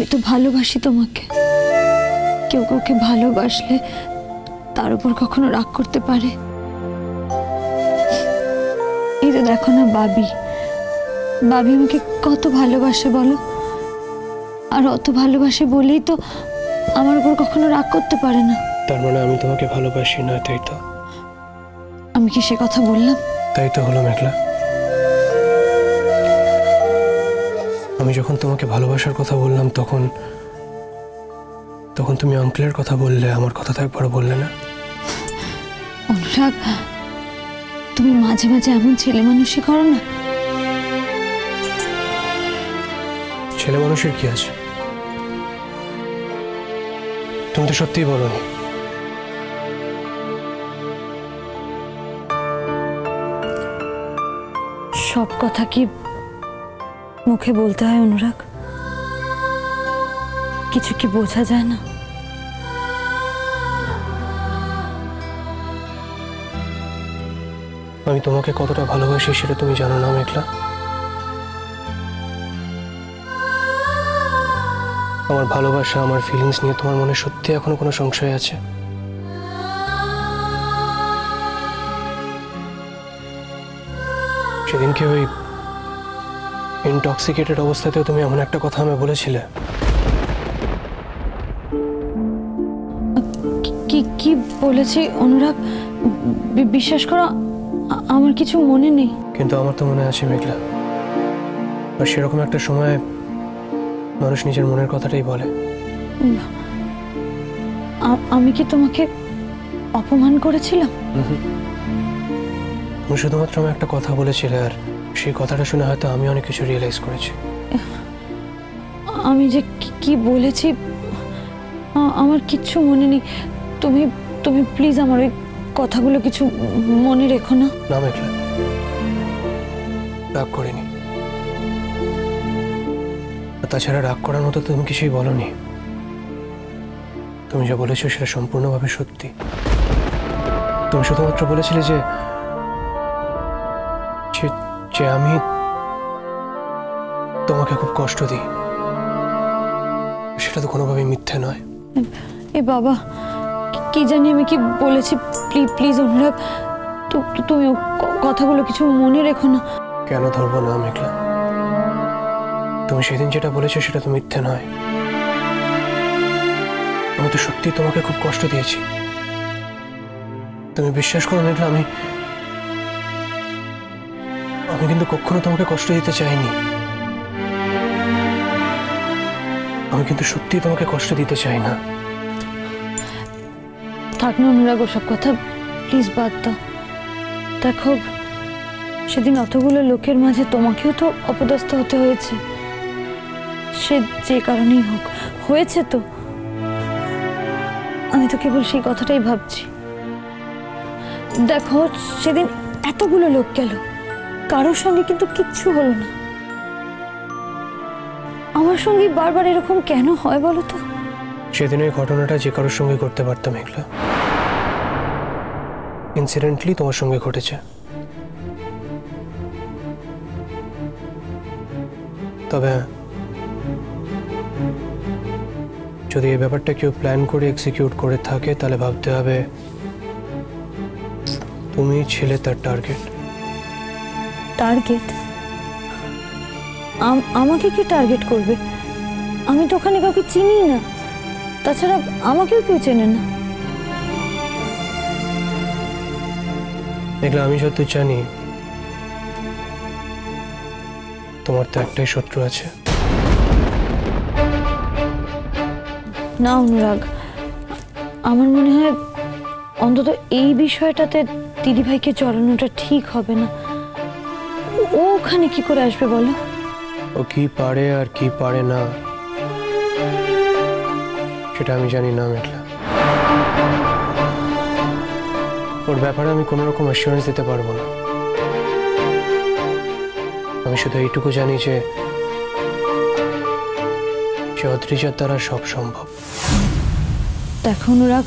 আমি তো ভালোবাসি তোমাকে। কেউ কাউকে ভালোবাসলে তার উপর কখনো রাগ করতে পারে? এই তো দেখো না বাবি আমাকে কত ভালোবাসে বলো, আর অত ভালোবাসে বলেই তো আমার উপর কখনো রাগ করতে পারে না। তার মানে আমি তোমাকে ভালোবাসি না, তাই তো? আমি কি সে কথা বললাম? তাই তো হলো মেঘলা। আমি যখন তোমাকে ভালোবাসার কথা বললাম তখন তুমি আঙ্কেলের কথা বললে, আমার কথা তো একবারও বললে না। অনুরাগ, তুমি মাঝে মাঝে এমন ছেলে মানুষই করো না। ছেলে মানুষের কি আছে? তুমি তো সত্যিই বলোনি। সব কথা কি মুখে বলতে হয় অনুরাগ? কিছু কি বোঝা যায় না? আমি তোমাকে কতটা ভালোবাসি সেটা তুমি জানো না মেঘলা। আমার ভালোবাসা, আমার ফিলিংস নিয়ে তোমার মনে সত্যি এখনো কোনো সংশয় আছে? সেদিনকে ওই ইনটক্সিকেটেড অবস্থাতেও তুমি এমন একটা কথা আমি বলেছিলে। কি বলেছি অনুরাগ? বিশ্বাস করো আমার কিছু মনে নেই। কিন্তু আমার তো মনে আছে মেঘলা। আর সেরকম একটা সময় মানুষ নিজের মনের কথাটাই বলে। আমি কি তোমাকে অপমান করেছিলাম? তুমি শুধুমাত্র আমি একটা কথা বলেছিলে, আর সেই কথাটা শুনে হয়তো আমি অনেক কিছু রিয়েলাইজ করেছি। আমি যে কি বলেছি আমার কিচ্ছু মনে নেই। তুমি প্লিজ আমার ওই কথাগুলো কিছু মনে রেখো না। না মেঘলা, রাগ করিনি। তাছাড়া রাগ করার মতো তুমি কিছুই বলনি। তুমি যা বলেছো সেটা সম্পূর্ণভাবে সত্যি। তুমি শুধুমাত্র বলেছিলে যে আমি তোমাকে খুব কষ্ট দিই। সেটা তো কোনোভাবেই মিথ্যে নয়। এ বাবা, কি জানি আমি কি বলেছি। প্লিজ অনুরাগ, তুমি কথাগুলো কিছু মনে রেখো না। কেন ধরবো না মেঘলা? তুমি সেদিন যেটা বলেছো সেটা তো মিথ্যে নয়। আমি তো সত্যি তোমাকে খুব কষ্ট দিয়েছি। তুমি বিশ্বাস করো মেঘলা, আমি কিন্তু কখনো তোমাকে কষ্ট দিতে চাইনি। আমি কিন্তু সত্যি তোমাকে কষ্ট দিতে চাই না। থাক না অনুরাগ, ওসব কথা প্লিজ বাদ দাও। দেখো, সেদিন অতগুলো লোকের মাঝে তোমাকেও তো অপদস্থ হতে হয়েছে। সে যে কারণেই হোক, হয়েছে তো। আমি তো কেবল সেই কথাটাই ভাবছি। দেখো, সেদিন এতগুলো লোক গেল, কারোর সঙ্গে কিন্তু কিচ্ছু হলো না। আমার সঙ্গে বারবার এরকম কেন হয় বলো তো? সেদিন ওই ঘটনাটা যে কারোর সঙ্গে করতে পারতাম মেঘলা। ইনসিডেন্টলি তোমার সঙ্গে ঘটেছে। তবে যদি এই ব্যাপারটা কেউ প্ল্যান করে এক্সিকিউট করে থাকে তাহলে ভাবতে হবে তুমি ছিলে তার টার্গেট। টার্গেট? আমাকে কি টার্গেট করবে? আমি তো ওখানে কাউকে চিনি না। তাছাড়া আমাকেও কেউ চেনে না। মেঘলা, আমি যত জানি তোমার তো একটাই শত্রু আছে। না অনুরাগ, আমার মনে হয় অন্তত এই বিষয়টাতে দিদিভাইকে জড়ানোটা ঠিক হবে না। ও ওখানে কি করে আসবে বলো? ও কি পারে আর কি পারে না সেটা আমি জানি না মেঘলা। ওর ব্যাপারে আমি কোনো রকম অ্যাসিওরেন্স দিতে পারবো না। আমি শুধু এইটুকু জানি যে অদ্রিজার দ্বারা সব সম্ভব। দেখো অনুরাগ,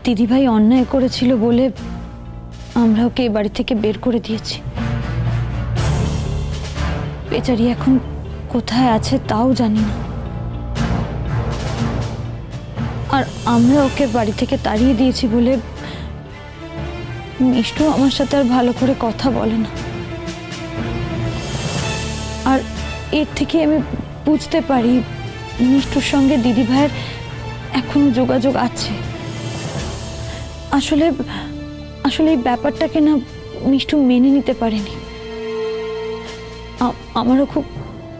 দিদিভাই অন্যায় করেছিল বলে আমরা ওকে এ বাড়ি থেকে বের করে দিয়েছি। বেচারি এখন কোথায় আছে তাও জানি না। আর আমরা ওকে বাড়ি থেকে তাড়িয়ে দিয়েছি বলে মিষ্টু আমার সাথে আর ভালো করে কথা বলে না। আর এর থেকে আমি বুঝতে পারি মিষ্টুর সঙ্গে দিদিভাইয়ের এখনো যোগাযোগ আছে। আসলে আসলে এই ব্যাপারটাকে না মিষ্টু মেনে নিতে পারেনি। আমারও খুব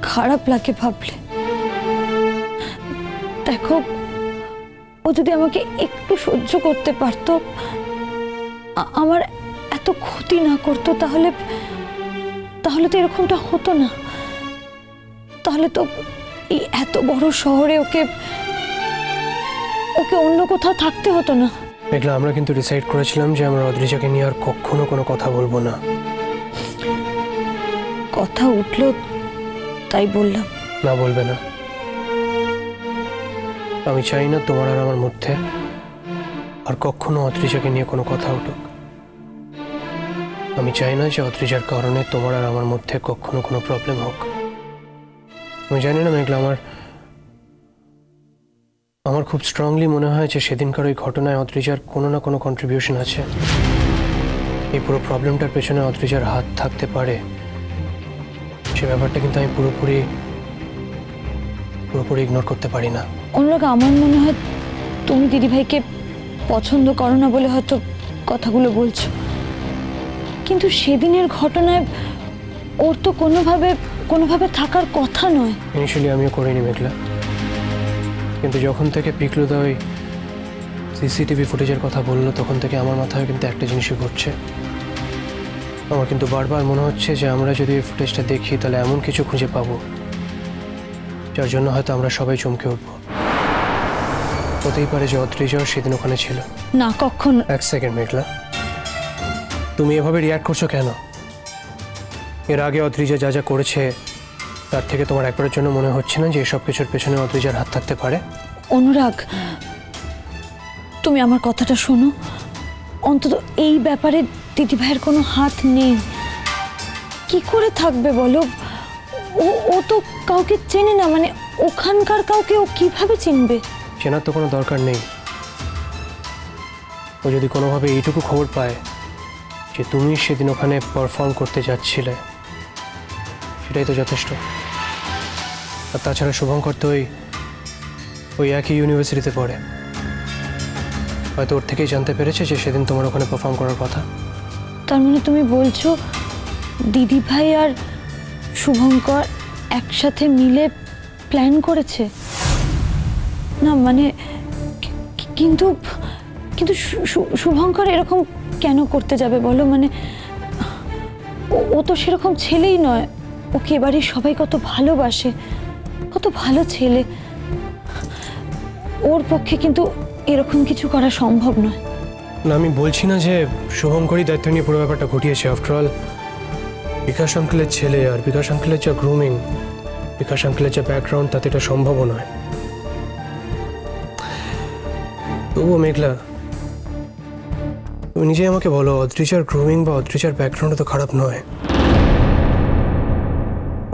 খারাপ লাগে ভাবলে। দেখো, ও যদি আমাকে একটু সহ্য করতে পারতো, আমার এত ক্ষতি না করতো, তাহলে তাহলে তো এরকমটা হতো না। তাহলে তো এই এত বড় শহরে ওকে ওকে অন্য কোথাও থাকতে হতো না। মেঘলা, আমরা কিন্তু ডিসাইড করেছিলাম যে আমরা অদ্রিজাকে নিয়ে আর কখনো কোনো কথা বলবো না। কথা উঠলো তাই বললাম। না, বলবে না। আমি চাই না তোমার আর আমার মধ্যে আর কখনো অদ্রিজাকে নিয়ে কোনো কথা উঠুক। আমি চাই না যে অদ্রিজার কারণে তোমার আর আমার মধ্যে কখনো কোনো প্রবলেম হোক। আমি জানি না মেঘলা, আমার খুব স্ট্রংলি মনে হয় যে সেদিনকার ওই ঘটনায় অদ্রিজার কোনো না কোনো কন্ট্রিবিউশন আছে। এই পুরো প্রবলেমটার পেছনে অদ্রিজার হাত থাকতে পারে, সে ব্যাপারটা কিন্তু আমি পুরোপুরি ইগনোর করতে পারি না। অনুরাগ, আমার মনে হয় তুমি দিদিভাইকে পছন্দ করো না বলে হয়তো কথাগুলো বলছো, কিন্তু সেদিনের ঘটনায় ওর তো কোনোভাবে থাকার কথা নয়। ইনিশিয়ালি আমিও করিনি মেঘলা, কিন্তু যখন থেকে পিকলুদা ওই সিসিটিভি ফুটেজের কথা বললো তখন থেকে আমার মাথায় কিন্তু একটা জিনিসই ঘুরছে। আমার কিন্তু বারবার মনে হচ্ছে যে আমরা যদি এই ফুটেজটা দেখি তাহলে এমন কিছু খুঁজে পাবো যার জন্য হয়তো আমরা সবাই চমকে উঠবো। হতেই পারে যে অদ্রিজাও সেদিন ওখানে ছিল। না, কখনো। এক সেকেন্ড মেঘলা, তুমি এভাবে রিয়াক্ট করছো কেন? এর আগে অদ্রিজা যা যা করেছে তার থেকে তোমার একবারের জন্য মনে হচ্ছে না যে এসব কিছুর পেছনে অদ্রিজার হাত থাকতে পারে? অনুরাগ, তুমি আমার কথাটা শোনো। অন্তত এই ব্যাপারে দিদিভাইয়ের কোনো হাত নেই। কি করে থাকবে বলো? ও তো কাউকে চেনে না, মানে ওখানকার কাউকে ও কিভাবে চিনবে? চেনার তো কোনো দরকার নেই। ও যদি কোনোভাবে এইটুকু খবর পায় যে তুমি সেদিন ওখানে পারফর্ম করতে যাচ্ছিলে, সেটাই তো যথেষ্ট। আর তাছাড়া শুভঙ্কর তো ওই একই ইউনিভার্সিটিতে পড়ে, হয়তো ওর থেকেই জানতে পেরেছে যে সেদিন তোমার ওখানে পারফর্ম করার কথা। তার মানে তুমি বলছো দিদিভাই আর শুভঙ্কর একসাথে মিলে প্ল্যান করেছে? না মানে কিন্তু কিন্তু শুভঙ্কর এরকম কেন করতে যাবে বলো? মানে ও তো সেরকম ছেলেই নয়। ওকে এবারের সবাই কত ভালোবাসে, কত ভালো ছেলে। ওর পক্ষে কিন্তু এরকম কিছু করা সম্ভব নয়। না, আমি বলছি না যে শুভঙ্করই দায়িত্ব নিয়ে পুরো ব্যাপারটা ঘটিয়েছে। আফটারঅল বিকাশ আঙ্কেলের ছেলে, আর বিকাশ আঙ্কেলের যা গ্রুমিং, বিকাশ আঙ্কেলের যা ব্যাকগ্রাউন্ড, তাতে এটা সম্ভবও নয়। তবুও মেঘলা, তুমি নিজেই আমাকে বলো, অদ্রিজার গ্রুমিং বা অদ্রিজার ব্যাকগ্রাউন্ড তো খারাপ নয়।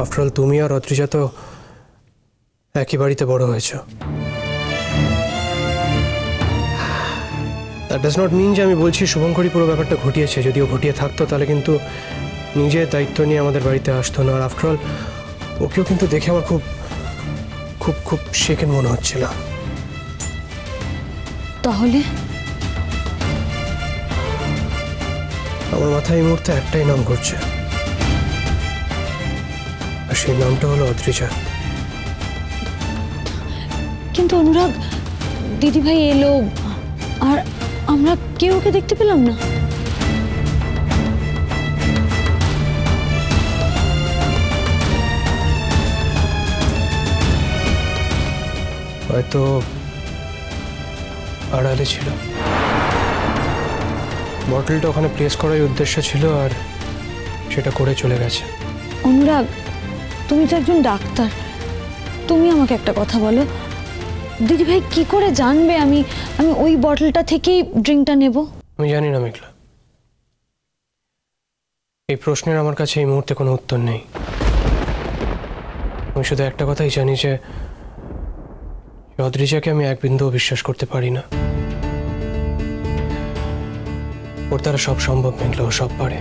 আফটারঅল তুমি আর অদ্রিজা তো একই বাড়িতে বড় হয়েছ। দ্যাট ডাজ নট মিন যে আমি বলছি শুভঙ্করই পুরো ব্যাপারটা ঘটিয়েছে। যদিও ঘটিয়ে থাকতো তাহলে কিন্তু নিজের দায়িত্ব নিয়ে আমাদের বাড়িতে আসতো না। আর আফটারঅল ওকেও কিন্তু দেখে আমার খুব খুব খুব শেখেন মনে হচ্ছিল। তাহলে আমার মাথায় এই মুহূর্তে একটাই নাম ঘুরছে, আর সেই নামটা হলো অদ্রিজা। কিন্তু অনুরাগ, দিদিভাই এলো আর আমরা কেউ ওকে দেখতে পেলাম না। হয়তো আড়ালে ছিল। বটলটা ওখানে প্লেস করার উদ্দেশ্য ছিল আর সেটা করে চলে গেছে। অনুরাগ, তুমি তো একজন ডাক্তার, তুমি আমাকে একটা কথা বলো, দিদিভাই কি করে জানবে আমি ওই বটলটা থেকেই ড্রিঙ্কটা নেব? আমি জানি না মেঘলা, এই প্রশ্নের আমার কাছে এই মুহূর্তে কোনো উত্তর নেই। আমি শুধু একটা কথাই জানি যে রদ্রিজাকে আমি এক বিন্দুও বিশ্বাস করতে পারি না। ওর দ্বারা সব সম্ভব মেঘলা, ও সব পারে।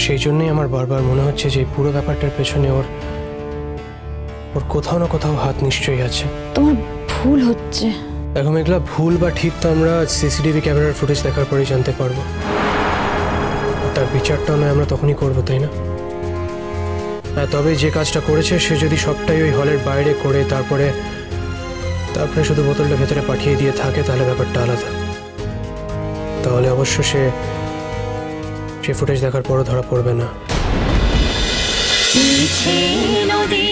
সেই জন্যই আমার বারবার মনে হচ্ছে যে এই পুরো ব্যাপারটার পেছনে ওর কোথাও না কোথাও হাত নিশ্চয়ই আছে। তোমার ভুল হচ্ছে। দেখো মেঘলা, ভুল বা ঠিক তো আমরা সিসিটিভি ক্যামেরার ফুটেজ দেখার পরেই জানতে পারবো। তার বিচারটাও নয় আমরা তখনই করবো, তাই না? হ্যাঁ, তবে যে কাজটা করেছে সে যদি সবটাই ওই হলের বাইরে করে তারপরে শুধু বোতলটা ভেতরে পাঠিয়ে দিয়ে থাকে, তাহলে ব্যাপারটা আলাদা। তাহলে অবশ্য সে ফুটেজ দেখার পরও ধরা পড়বে না। নদী